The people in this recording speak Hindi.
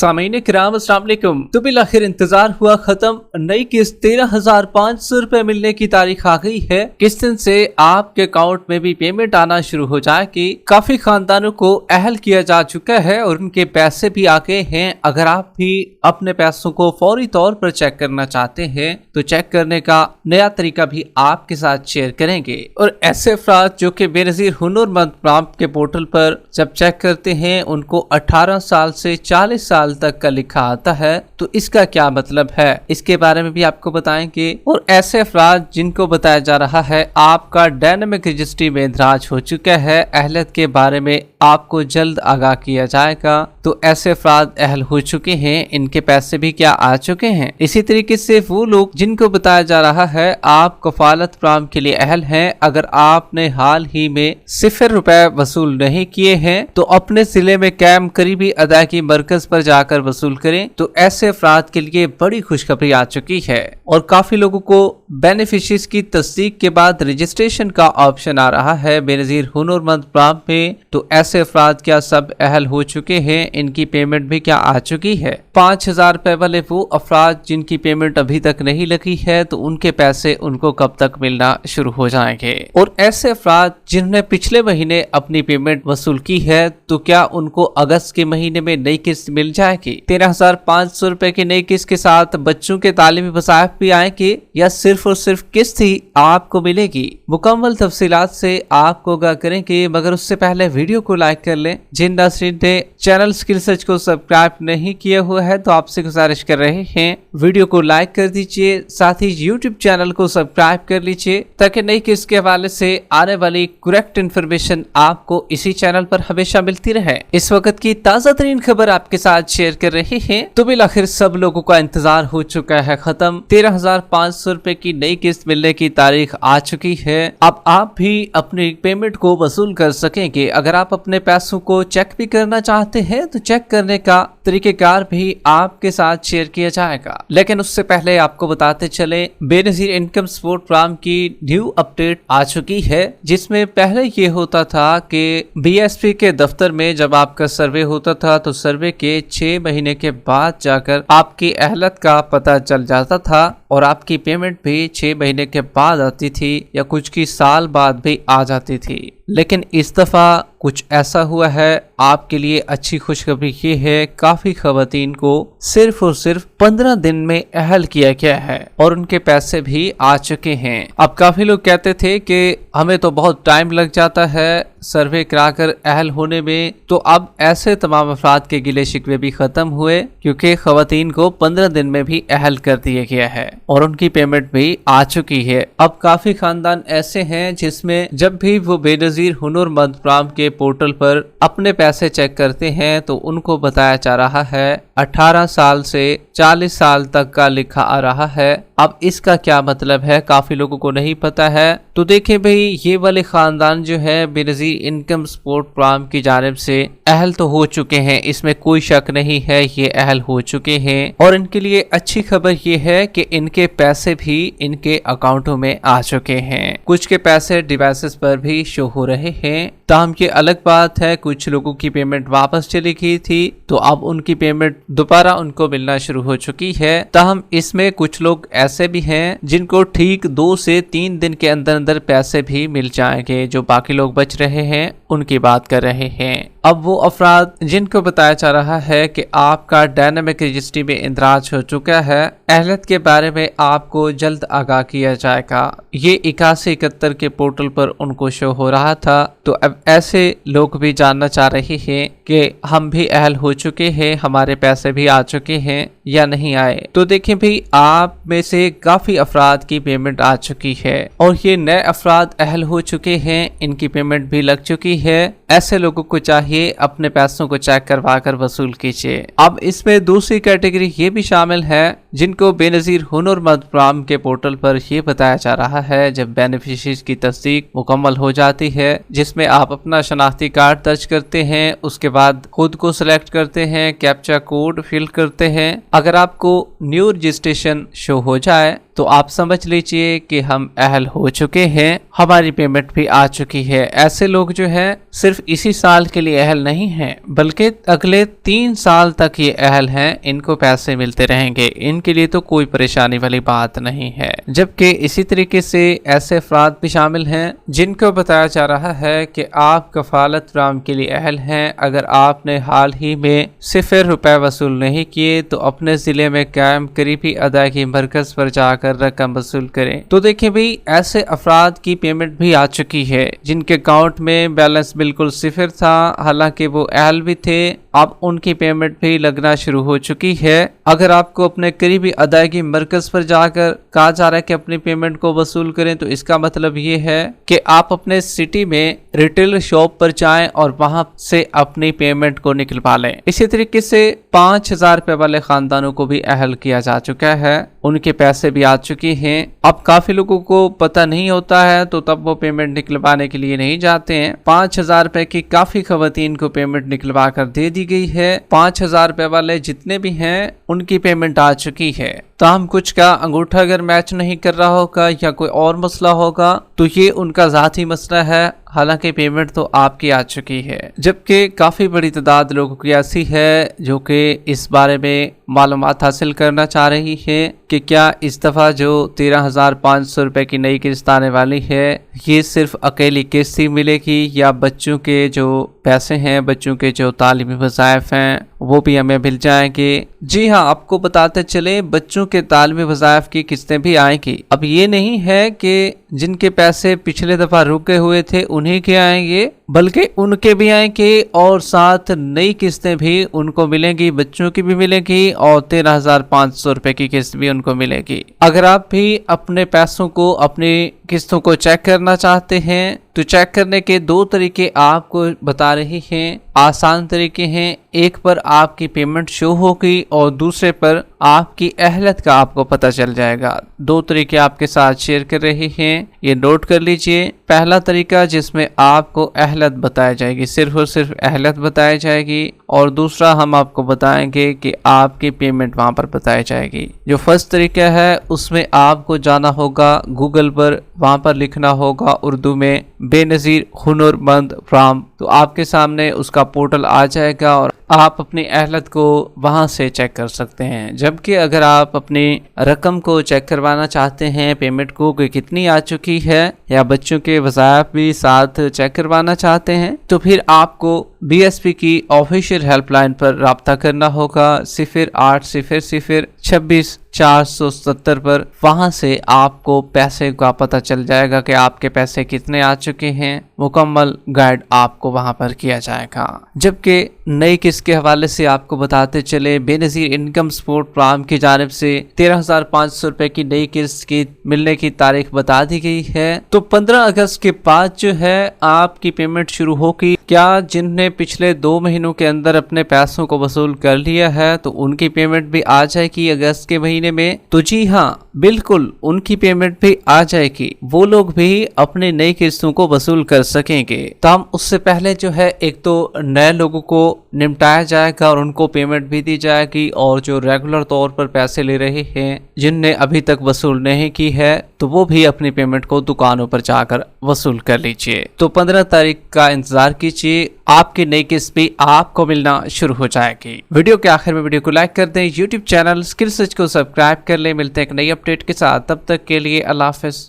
सामीन किराम अस्सलाम वालेकुम। तो बिल आखिर इंतजार हुआ खत्म, नई किस्त 13,500 रुपए मिलने की तारीख आ गई है। किस दिन से आपके अकाउंट में भी पेमेंट आना शुरू हो जाएगी। काफी खानदानों को अहल किया जा चुका है और उनके पैसे भी आ गए हैं। अगर आप भी अपने पैसों को फौरी तौर पर चेक करना चाहते हैं तो चेक करने का नया तरीका भी आपके साथ शेयर करेंगे। और ऐसे अफराद जो कि बेनजीर हुनरमंद प्राप्त के पोर्टल पर जब चेक करते हैं उनको 18 साल से 40 साल तक का लिखा आता है, तो इसका क्या मतलब है, इसके बारे में भी आपको बताएंगे। और ऐसे अफराद जिनको बताया जा रहा है आपका डायनामिक रजिस्ट्री में इंदराज हो चुका है, अहलियत के बारे में आपको जल्द आगाह किया जाएगा। तो ऐसे अफराद अहल हो चुके हैं, इनके पैसे भी क्या आ चुके हैं। इसी तरीके से वो लोग जिनको बताया जा रहा है आप कफालत प्राम के लिए अहल हैं, अगर आपने हाल ही में 0 रुपए वसूल नहीं किए हैं तो अपने जिले में कैम करीबी अदायगी मरकज पर जाकर वसूल करें। तो ऐसे अफराद के लिए बड़ी खुशखबरी आ चुकी है और काफी लोगों को बेनिफिशियरीज की तस्दीक के बाद रजिस्ट्रेशन का ऑप्शन आ रहा है बेनजीर हुनरमंद प्राम में। तो ऐसे अफराद क्या सब अहल हो चुके हैं, इनकी पेमेंट भी क्या आ चुकी है। 5,000 रुपए वाले वो अफराद जिनकी पेमेंट अभी तक नहीं लगी है तो उनके पैसे उनको कब तक मिलना शुरू हो जाएंगे। और ऐसे अफराद जिन्होंने पिछले महीने अपनी पेमेंट वसूल की है तो क्या उनको अगस्त के महीने में नई किस्त मिल जाएगी। 13,500 रुपए की नई किस्त के साथ बच्चों के तालीमी वसाइफ भी आएंगे या सिर्फ और सिर्फ किस्त ही आपको मिलेगी। मुकम्मल तफसीलात से आपको आगाह करेंगे, मगर उससे पहले वीडियो को लाइक कर लें। जिन नाज़रीन ने चैनल स्किल सर्च को सब्सक्राइब नहीं किया हुआ है तो आपसे गुजारिश कर रहे हैं वीडियो को लाइक कर दीजिए, साथ ही यूट्यूब चैनल को सब्सक्राइब कर लीजिए ताकि नई किस्त के हवाले से आने वाली करेक्ट इन्फॉर्मेशन आपको इसी चैनल पर हमेशा मिलती रहे। इस वक्त की ताज़ा तरीन खबर आपके साथ शेयर कर रहे हैं। तो बिल आखिर सब लोगों का इंतजार हो चुका है खत्म, 13,500 रुपए की नई किस्त मिलने की तारीख आ चुकी है। अब आप भी अपनी पेमेंट को वसूल कर सकेंगे। अगर आप अपने पैसों को चेक भी करना चाहते हैं तो चेक करने का तरीकेकार भी आपके साथ शेयर किया जाएगा। लेकिन उससे पहले आपको बताते चले बेनजीर इनकम सपोर्ट प्रोग्राम की न्यू अपडेट आ चुकी है, जिसमें पहले ये होता था कि बीएसपी के दफ्तर में जब आपका सर्वे होता था तो सर्वे के 6 महीने के बाद जाकर आपकी अहलत का पता चल जाता था और आपकी पेमेंट भी 6 महीने के बाद आती थी या कुछ की साल बाद भी आ जाती थी। लेकिन इस दफा कुछ ऐसा हुआ है, आपके लिए अच्छी खुशखबरी ये है, काफी खवातीन को सिर्फ और सिर्फ 15 दिन में अहल किया गया है और उनके पैसे भी आ चुके हैं। अब काफी लोग कहते थे कि हमें तो बहुत टाइम लग जाता है सर्वे कराकर अहल होने में, तो अब ऐसे तमाम अफराद के गिले शिकवे भी खत्म हुए क्योंकि खवातीन को 15 दिन में भी अहल कर दिया गया है और उनकी पेमेंट भी आ चुकी है। अब काफी खानदान ऐसे हैं जिसमें जब भी वो बेनजीर हुनरमंद प्राम के पोर्टल पर अपने पैसे चेक करते हैं तो उनको बताया जा रहा है 18 साल से 40 साल तक का लिखा आ रहा है। अब इसका क्या मतलब है काफी लोगों को नहीं पता है। तो देखें भाई, ये वाले खानदान जो है बेनजीर इनकम सपोर्ट प्रोग्राम की जानिब से अहल तो हो चुके हैं, इसमें कोई शक नहीं है, ये अहल हो चुके हैं। और इनके लिए अच्छी खबर ये है कि इनके पैसे भी इनके अकाउंटों में आ चुके हैं। कुछ के पैसे डिवाइसेस पर भी शो हो रहे हैं। ताहम ये अलग बात है, कुछ लोगों की पेमेंट वापस चली गई थी तो अब उनकी पेमेंट दोबारा उनको मिलना शुरू हो चुकी है। ताहम इसमें कुछ लोग ऐसे भी हैं जिनको ठीक 2 से 3 दिन के अंदर अंदर पैसे भी मिल जाएंगे। जो बाकी लोग बच रहे हैं उनकी बात कर रहे हैं। अब वो अफराद जिनको बताया जा रहा है कि आपका डायनामिक रजिस्ट्री में इंदराज हो चुका है, अहलियत के बारे में आपको जल्द आगाह किया जाएगा। ये 8171 के पोर्टल पर उनको शो हो रहा था। तो अब ऐसे लोग भी जानना चाह रहे हैं कि हम भी अहल हो चुके हैं, हमारे पैसे भी आ चुके हैं या नहीं आए। तो देखें भाई, आप में से काफी अफराद की पेमेंट आ चुकी है और ये नए अफराद अहल हो चुके हैं, इनकी पेमेंट भी लग चुकी है। ऐसे लोगों को चाहिए अपने पैसों को चेक करवा कर वसूल कीजिए। अब इसमें दूसरी कैटेगरी ये भी शामिल है जिनको बेनजीर हुनरमंद प्राम के पोर्टल पर यह बताया जा रहा है जब बेनिफिशियरी की तस्दीक मुकम्मल हो जाती है, जिसमें आप अपना शनाख्ती कार्ड दर्ज करते हैं, उसके बाद खुद को सिलेक्ट करते हैं, कैप्चा कोड फिल करते हैं। अगर आपको न्यू रजिस्ट्रेशन शो हो जाए तो आप समझ लीजिए कि हम अहल हो चुके हैं, हमारी पेमेंट भी आ चुकी है। ऐसे लोग जो है सिर्फ इसी साल के लिए अहल नहीं हैं, बल्कि अगले 3 साल तक ये अहल हैं, इनको पैसे मिलते रहेंगे, इनके लिए तो कोई परेशानी वाली बात नहीं है। जबकि इसी तरीके से ऐसे अफराद भी शामिल हैं जिनको बताया जा रहा है कि आप कफालत फराहम के लिए अहल हैं। अगर आपने हाल ही में 0 रुपए वसूल नहीं किए तो अपने जिले में कायम करीबी अदायगी मरकज पर जाकर रकम वसूल करें। तो देखिए भाई, ऐसे अफराद की पेमेंट भी आ चुकी है जिनके अकाउंट में बैलेंस बिल्कुल 0 था, हालांकि वो अहल भी थे, अब उनकी पेमेंट भी लगना शुरू हो चुकी है। अगर आपको अपने करीबी अदायगी मरकज पर जाकर कहा जा रहा है कि अपनी पेमेंट को वसूल करें, तो इसका मतलब ये है कि आप अपने सिटी में रिटेल शॉप पर जाएं और वहां से अपनी पेमेंट को निकलवा लें। इसी तरीके से 5000 रुपए वाले खानदानों को भी अहल किया जा चुका है, उनके पैसे भी आ चुके हैं। अब काफी लोगों को पता नहीं होता है तो तब वो पेमेंट निकलवाने के लिए नहीं जाते हैं। 5000 रुपए की काफी खवातीन को पेमेंट निकलवा कर दे दी गई है। 5000 रुपए वाले जितने भी हैं उनकी पेमेंट आ चुकी है। ताहम कुछ का अंगूठा अगर मैच नहीं कर रहा होगा या कोई और मसला होगा तो ये उनका ज़ाती मसला है, हालांकि पेमेंट तो आपकी आ चुकी है। जबकि काफ़ी बड़ी तादाद लोगों की ऐसी है जो कि इस बारे में मालूमात हासिल करना चाह रही है कि क्या इस दफ़ा जो 13,500 रुपये की नई किस्त आने वाली है ये सिर्फ अकेली किस्त ही मिलेगी या बच्चों के जो पैसे हैं, बच्चों के जो तालीमी वज़ाइफ हैं वो भी हमें मिल जाएंगे। जी हाँ, आपको बताते चले बच्चों के तालीमी वज़ाइफ की किस्तें भी आएंगी। अब ये नहीं है कि जिनके पैसे पिछले दफ़ा रुके हुए थे उन्हीं के आएंगे, बल्कि उनके भी आएंगे और साथ नई किस्तें भी उनको मिलेंगी, बच्चों की भी मिलेगी और 13,500 रुपये की किस्त भी उनको मिलेगी। अगर आप भी अपने पैसों को, अपनी किस्तों को चेक करना चाहते हैं तो चेक करने के 2 तरीके आपको बता रही हैं, आसान तरीके हैं। एक पर आपकी पेमेंट शो होगी और दूसरे पर आपकी अहलियत का आपको पता चल जाएगा। 2 तरीके आपके साथ शेयर कर रहे हैं, ये नोट कर लीजिए। पहला तरीका जिसमें आपको अहलियत बताई जाएगी, सिर्फ और सिर्फ अहलियत बताई जाएगी, और दूसरा हम आपको बताएंगे कि आपकी पेमेंट वहां पर बताई जाएगी। जो फर्स्ट तरीका है उसमें आपको जाना होगा गूगल पर, वहां पर लिखना होगा उर्दू में बेनजीर हुनरमंद फराम, तो आपके सामने उसका पोर्टल आ जाएगा और आप अपनी अहलियत को वहां से चेक कर सकते हैं। जबकि अगर आप अपनी रकम को चेक करवाना चाहते हैं, पेमेंट को कि कितनी आ चुकी है, या बच्चों के वज़ाइफ भी साथ चेक करवाना चाहते हैं, तो फिर आपको BSP की ऑफिशियल हेल्पलाइन पर राब्ता करना होगा 0800 26 470 पर। वहां से आपको पैसे का पता चल जाएगा कि आपके पैसे कितने आ चुके हैं, मुकम्मल गाइड आपको वहां पर किया जाएगा। जबकि नई किस्त के हवाले से आपको बताते चले, बेनजीर इनकम सपोर्ट प्रोग्राम की जानिब से 13,500 रुपए की नई किस्त की मिलने की तारीख बता दी गई है। तो 15 अगस्त के बाद जो है आपकी पेमेंट शुरू होगी। क्या जिन्होंने पिछले 2 महीनों के अंदर अपने पैसों को वसूल कर लिया है तो उनकी पेमेंट भी आ जाएगी अगस्त के महीने में? तो जी हाँ, बिल्कुल उनकी पेमेंट भी आ जाएगी, वो लोग भी अपने नई किस्तों को वसूल कर सकेंगे। तो हम उससे पहले जो है एक तो नए लोगों को निपटाया जाएगा और उनको पेमेंट भी दी जाएगी, और जो रेगुलर तौर पर पैसे ले रहे हैं जिनने अभी तक वसूल नहीं की है तो वो भी अपनी पेमेंट को दुकानों पर जाकर वसूल कर लीजिए। तो 15 तारीख का इंतजार कीजिए, आपकी नई किस्त भी आपको मिलना शुरू हो जाएगी। वीडियो के आखिर में वीडियो को लाइक कर दें, यूट्यूब चैनल स्किल सर्च को सब्सक्राइब कर ले। मिलते हैं एक नई अपडेट के साथ, तब तक के लिए अल्लाह हाफिज।